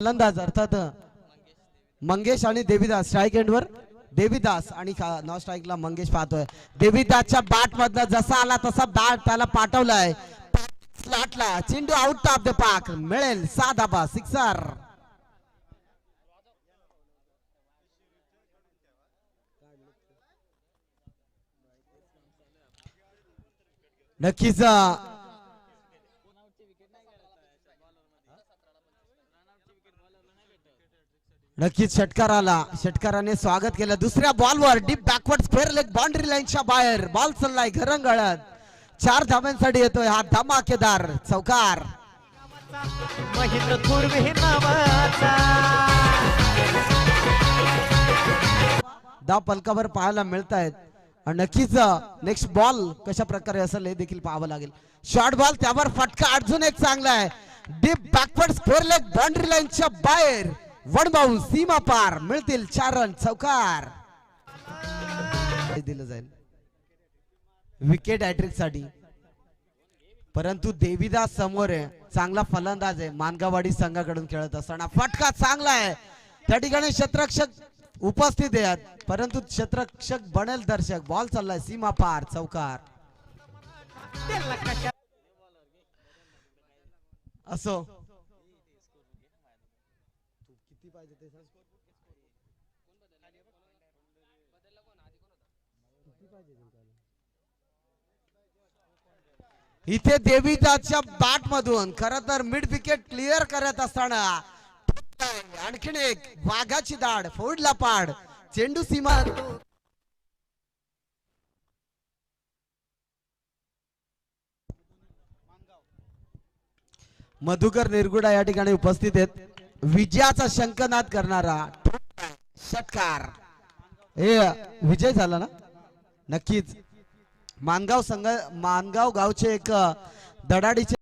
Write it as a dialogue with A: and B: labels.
A: फलंदाज अर्थात मंगेश आणि देवीदास स्ट्राइक एंडवर देवीदास आणि नॉन स्ट्राइकला मंगेश पाहतोय. देवीदासच्या बॅट मधनं जसा आला तसा बॅट त्याला पाठवलाय स्लॉटला. चेंडू आउट ऑफ द पार्क. मिळेल 6 धाबा सिक्सर. नक्कीच नक्कीच षटकाराने स्वागत केलं. दुसऱ्या बॉलवर deep backward square leg boundary लाईनच्या बाहेर बॉल चाललाय घरंगळत. 4 धाब्यांसाठी येतोय हा धमाकेदार चौकार. धाव पलकावर पाहायला मिळत आहेत. नक्कीच नेक्स्ट बॉल कशा प्रकारे असेल हे देखील पाहावं लागेल. शॉर्ट बॉल त्यावर फटका अजून एक चांगला आहे. Deep backward square leg boundary लाईनच्या बाहेर वन बाउंस सीमा पार. मिळतील 4 रन. चौकार दिलं जाईल विकेट हॅट्रिक साठी. परंतु देवीदास समोर आहे. चांगला फलंदाज आहे. मानगावाडी संघाकडून खेळत असताना फटका चांगला आहे. त्या ठिकाणी क्षेत्ररक्षक उपस्थित आहेत परंतु क्षेत्ररक्षक बनेल दर्शक. बॉल चाललाय सीमा पार. चौकार असो. इथे देवीदासच्या बॅट मधून खर तर मिड विकेट क्लिअर करत असताना आणखीन एक वाघाची दाढ फोडला पाड. चेंडू सीमा मधुकर निरगुडा या ठिकाणी उपस्थित आहेत. विजयाचा शंखनाद करणारा षटकार हे विजय झाला ना. नक्कीच मानगाव गावचे एक धडाडीचे